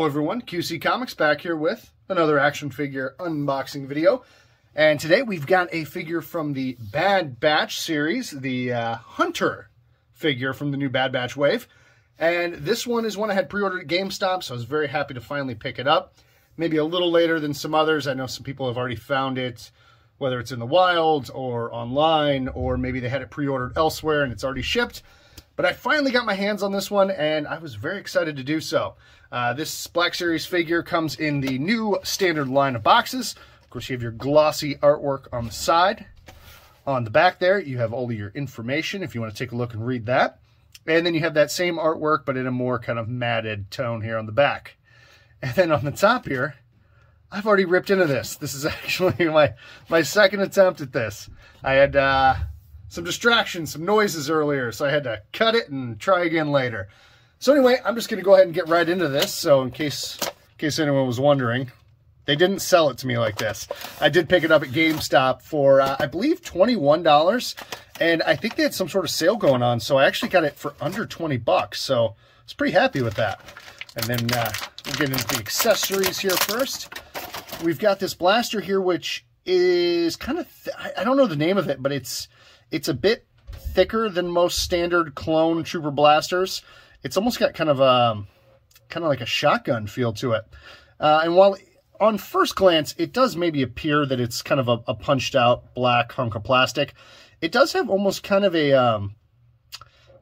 Hello everyone, QC Comics back here with another action figure unboxing video. And today we've got a figure from the Bad Batch series, the Hunter figure from the new Bad Batch wave. And this one is one I had pre-ordered at GameStop, so I was very happy to finally pick it up. Maybe a little later than some others. I know some people have already found it, whether it's in the wild or online, or maybe they had it pre-ordered elsewhere and it's already shipped. But I finally got my hands on this one, and I was very excited to do so. This Black Series figure comes in the new standard line of boxes. Of course, you have your glossy artwork on the side. On the back there, you have all of your information if you want to take a look and read that. And then you have that same artwork, but in a more kind of matted tone here on the back. And then on the top here, I've already ripped into this. This is actually my second attempt at this. I had some distractions, some noises earlier, so I had to cut it and try again later. So anyway, I'm just going to go ahead and get right into this. So in case anyone was wondering, they didn't sell it to me like this. I did pick it up at GameStop for, I believe, $21, and I think they had some sort of sale going on, so I actually got it for under 20 bucks, so I was pretty happy with that. And then we'll get into the accessories here first. We've got this blaster here, which is kind of, I don't know the name of it, but it's a bit thicker than most standard clone trooper blasters. It's almost got kind of like a shotgun feel to it. And while on first glance, it does maybe appear that it's kind of a punched out black hunk of plastic, it does have almost kind of a, I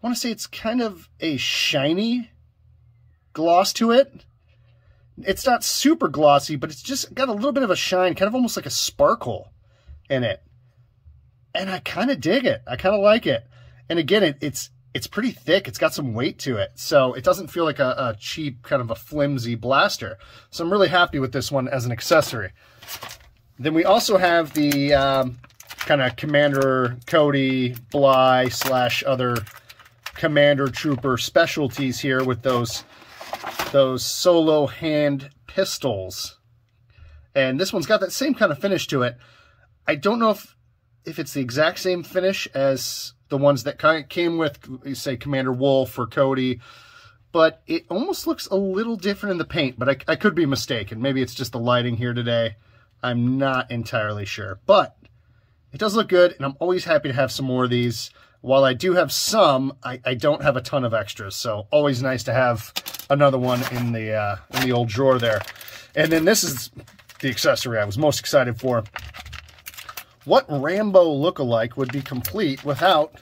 want to say it's kind of a shiny gloss to it. It's not super glossy, but it's just got a little bit of a shine, kind of almost like a sparkle in it. And I kind of dig it. I kind of like it. And again, it's pretty thick. It's got some weight to it. So it doesn't feel like a cheap, kind of a flimsy blaster. So I'm really happy with this one as an accessory. Then we also have the kind of Commander Cody Bly / other Commander Trooper specialties here with those solo hand pistols. And this one's got that same kind of finish to it. I don't know if it's the exact same finish as the ones that came with, say, Commander Wolf or Cody, but it almost looks a little different in the paint, but I could be mistaken. Maybe it's just the lighting here today. I'm not entirely sure, but it does look good, and I'm always happy to have some more of these. While I do have some, I don't have a ton of extras, so always nice to have another one in the old drawer there. And then this is the accessory I was most excited for. What Rambo lookalike would be complete without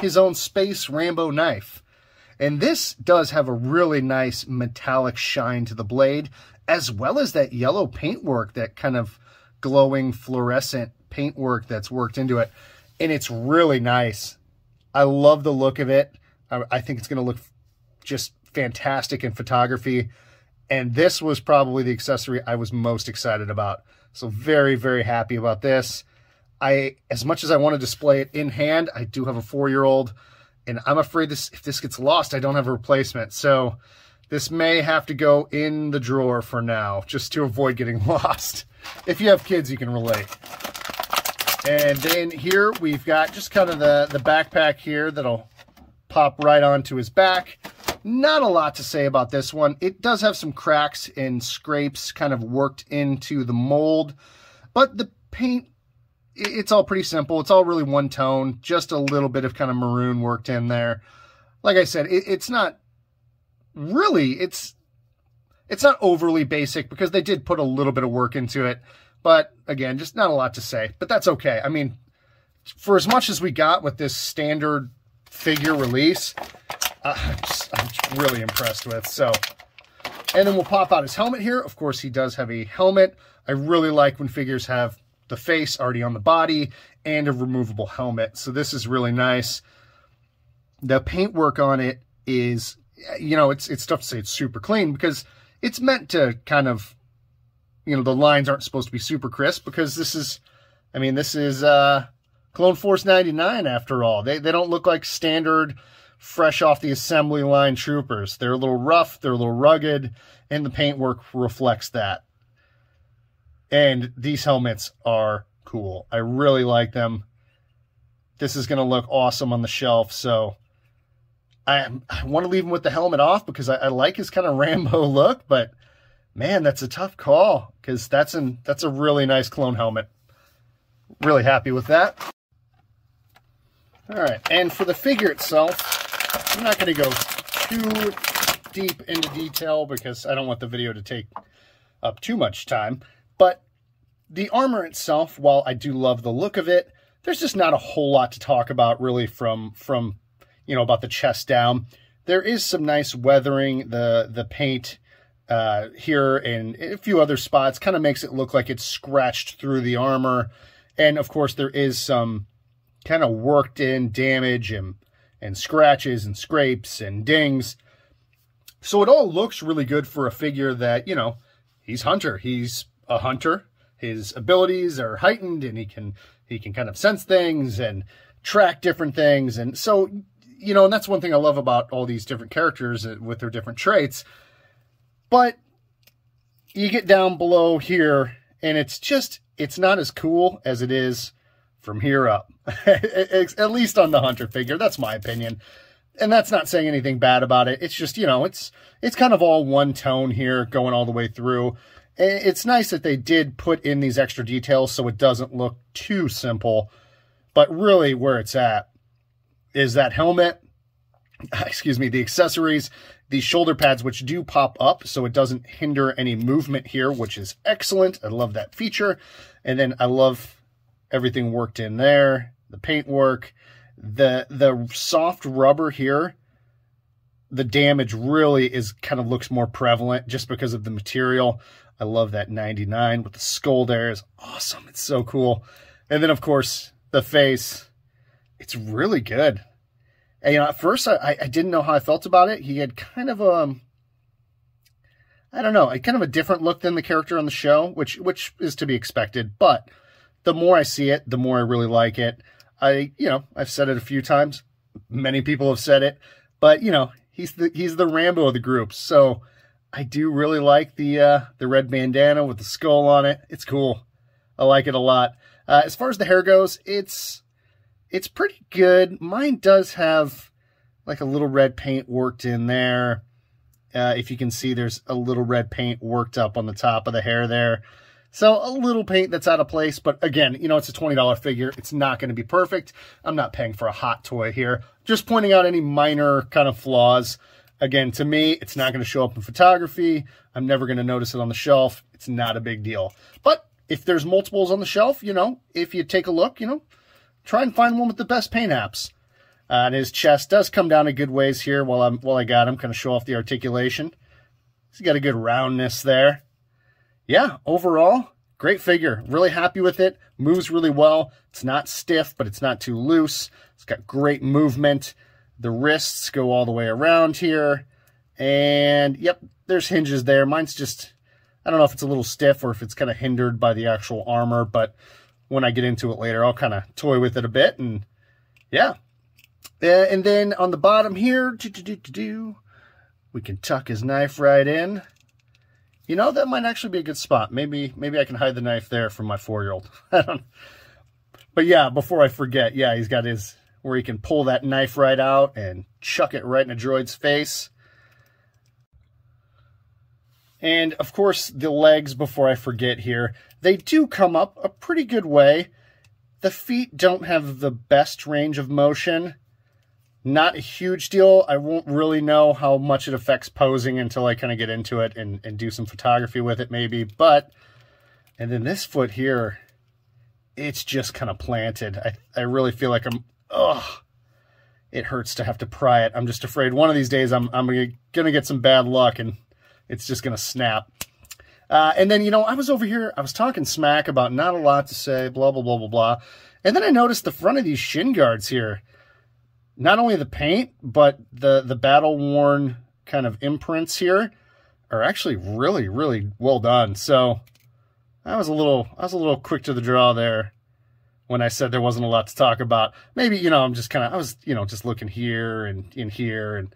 his own Space Rambo knife? And this does have a really nice metallic shine to the blade, as well as that yellow paintwork, that kind of glowing fluorescent paintwork that's worked into it. And it's really nice. I love the look of it. I think it's going to look just fantastic in photography. And this was probably the accessory I was most excited about. So very, very happy about this. As much as I want to display it in hand, I do have a 4-year-old, and I'm afraid if this gets lost, I don't have a replacement. So this may have to go in the drawer for now, just to avoid getting lost. If you have kids, you can relate. And then here we've got just kind of the backpack here that'll pop right onto his back. Not a lot to say about this one. It does have some cracks and scrapes kind of worked into the mold, but the paint, it's all pretty simple. It's all really one tone, just a little bit of kind of maroon worked in there. Like I said, it's not really, it's not overly basic because they did put a little bit of work into it. But again, just not a lot to say, but that's okay. I mean, for as much as we got with this standard figure release, I'm really impressed with. So, and then we'll pop out his helmet here. Of course, he does have a helmet. I really like when figures have the face already on the body and a removable helmet. So this is really nice. The paintwork on it is, you know, it's tough to say it's super clean because it's meant to kind of, you know, the lines aren't supposed to be super crisp because this is, I mean, this is Clone Force 99 after all. They don't look like standard, fresh off the assembly line troopers. They're a little rough, they're a little rugged, and the paintwork reflects that. And these helmets are cool. I really like them. This is going to look awesome on the shelf, so I want to leave him with the helmet off because I like his kind of Rambo look, but man, that's a tough call because that's a really nice clone helmet. Really happy with that. All right, and for the figure itself, I'm not going to go too deep into detail because I don't want the video to take up too much time, but the armor itself, while I do love the look of it, there's just not a whole lot to talk about really from you know, about the chest down. There is some nice weathering. The paint here and a few other spots kind of makes it look like it's scratched through the armor. And of course there is some kind of worked in damage and scratches and scrapes and dings. So it all looks really good for a figure that, you know, he's Hunter. He's a hunter. His abilities are heightened and he can kind of sense things and track different things. And so, you know, and that's one thing I love about all these different characters with their different traits. But you get down below here and it's not as cool as it is from here up, at least on the Hunter figure. That's my opinion. And that's not saying anything bad about it. It's just, you know, it's kind of all one tone here going all the way through. It's nice that they did put in these extra details so it doesn't look too simple. But really where it's at is that helmet, excuse me, the accessories, these shoulder pads, which do pop up so it doesn't hinder any movement here, which is excellent. I love that feature. And then I love everything worked in there, the paint work, the soft rubber here. The damage really looks more prevalent just because of the material. I love that 99 with the skull there is awesome. It's so cool. And then of course the face, it's really good. And, you know, at first I didn't know how I felt about it. He had kind of I don't know, kind of a different look than the character on the show, which is to be expected. But the more I see it, the more I really like it. You know, I've said it a few times. Many people have said it, but you know, he's the Rambo of the group. So I do really like the red bandana with the skull on it. It's cool. I like it a lot. As far as the hair goes, it's pretty good. Mine does have like a little red paint worked in there. If you can see, there's a little red paint worked up on the top of the hair there. So a little paint that's out of place, but again, you know, it's a $20 figure. It's not going to be perfect. I'm not paying for a hot toy here. Just pointing out any minor kind of flaws. Again, to me, it's not going to show up in photography. I'm never going to notice it on the shelf. It's not a big deal. But if there's multiples on the shelf, you know, if you take a look, you know, try and find one with the best paint apps. And his chest does come down a good ways here while I got him, kind of show off the articulation. He's got a good roundness there. Yeah, overall, great figure. Really happy with it. Moves really well. It's not stiff, but it's not too loose. It's got great movement. The wrists go all the way around here. And, yep, there's hinges there. Mine's just, I don't know if it's a little stiff or if it's kind of hindered by the actual armor, but when I get into it later, I'll kind of toy with it a bit. And, yeah. And then on the bottom here, we can tuck his knife right in. You know, that might actually be a good spot. Maybe I can hide the knife there from my 4-year-old. I don't know. But yeah, before I forget, yeah, he's got his, where he can pull that knife right out and chuck it right in a droid's face. And of course, the legs, before I forget here, they do come up a pretty good way. The feet don't have the best range of motion. Not a huge deal. I won't really know how much it affects posing until I kind of get into it and do some photography with it maybe. But, and then this foot here, it's just kind of planted. I really feel like it hurts to have to pry it. I'm just afraid one of these days I'm going to get some bad luck and it's just going to snap. And then, you know, I was over here, I was talking smack about not a lot to say, blah, blah, blah, blah, blah. And then I noticed the front of these shin guards here. Not only the paint, but the battle-worn kind of imprints here are actually really, really well done. So I was a little quick to the draw there when I said there wasn't a lot to talk about. Maybe, you know, I was, you know, just looking here and in here,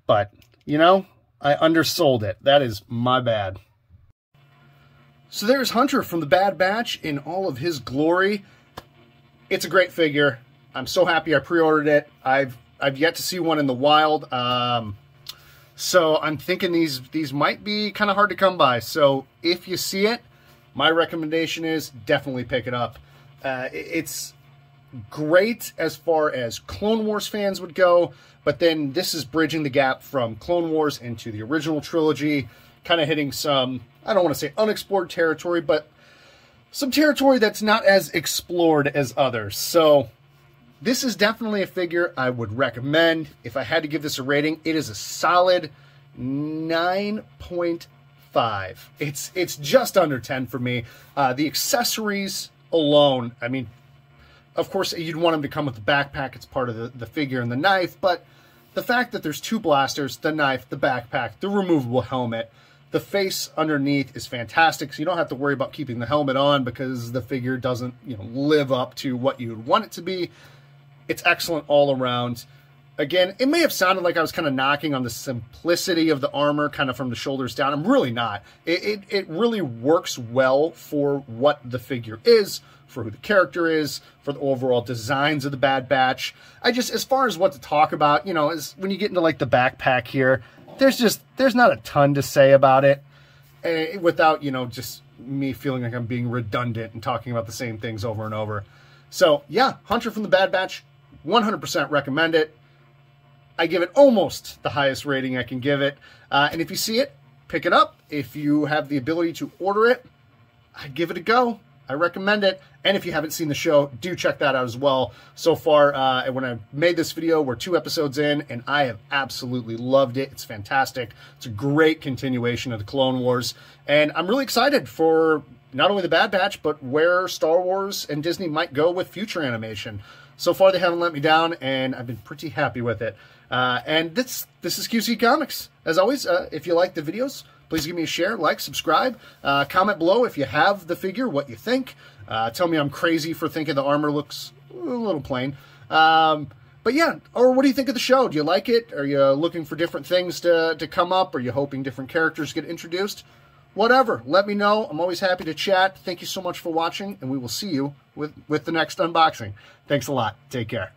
but, you know, I undersold it. That is my bad. So there's Hunter from the Bad Batch in all of his glory. It's a great figure. I'm so happy I pre-ordered it. I've I've yet to see one in the wild. So I'm thinking these might be kind of hard to come by. So if you see it, my recommendation is definitely pick it up. It's great as far as Clone Wars fans would go, but then this is bridging the gap from Clone Wars into the original trilogy, kind of hitting some, I don't want to say unexplored territory, but some territory that's not as explored as others. So this is definitely a figure I would recommend. If I had to give this a rating, it is a solid 9.5. It's just under 10 for me. The accessories alone, I mean, of course, you'd want them to come with the backpack. It's part of the figure and the knife, but the fact that there's two blasters, the knife, the backpack, the removable helmet, the face underneath is fantastic, so you don't have to worry about keeping the helmet on because the figure doesn't, live up to what you'd want it to be. It's excellent all around. Again, it may have sounded like I was kind of knocking on the simplicity of the armor, kind of from the shoulders down. I'm really not. It really works well for what the figure is, for who the character is, for the overall designs of the Bad Batch. As far as what to talk about, is when you get into like the backpack here, there's not a ton to say about it without, just me feeling like I'm being redundant and talking about the same things over and over. So yeah, Hunter from the Bad Batch, 100% recommend it. I give it almost the highest rating I can give it. And if you see it, pick it up. If you have the ability to order it, I'd give it a go. I recommend it. And if you haven't seen the show, do check that out as well. So far, when I made this video, we're 2 episodes in, and I have absolutely loved it. It's fantastic. It's a great continuation of the Clone Wars. And I'm really excited for not only the Bad Batch, but where Star Wars and Disney might go with future animation. So far, they haven't let me down, and I've been pretty happy with it. And this is QC Comics. As always, if you like the videos, please give me a share, like, subscribe. Comment below if you have the figure, what you think. Tell me I'm crazy for thinking the armor looks a little plain. But yeah, or what do you think of the show? Do you like it? Are you looking for different things to come up? Are you hoping different characters get introduced? Whatever, let me know. I'm always happy to chat. Thank you so much for watching, and we will see you with the next unboxing. Thanks a lot. Take care.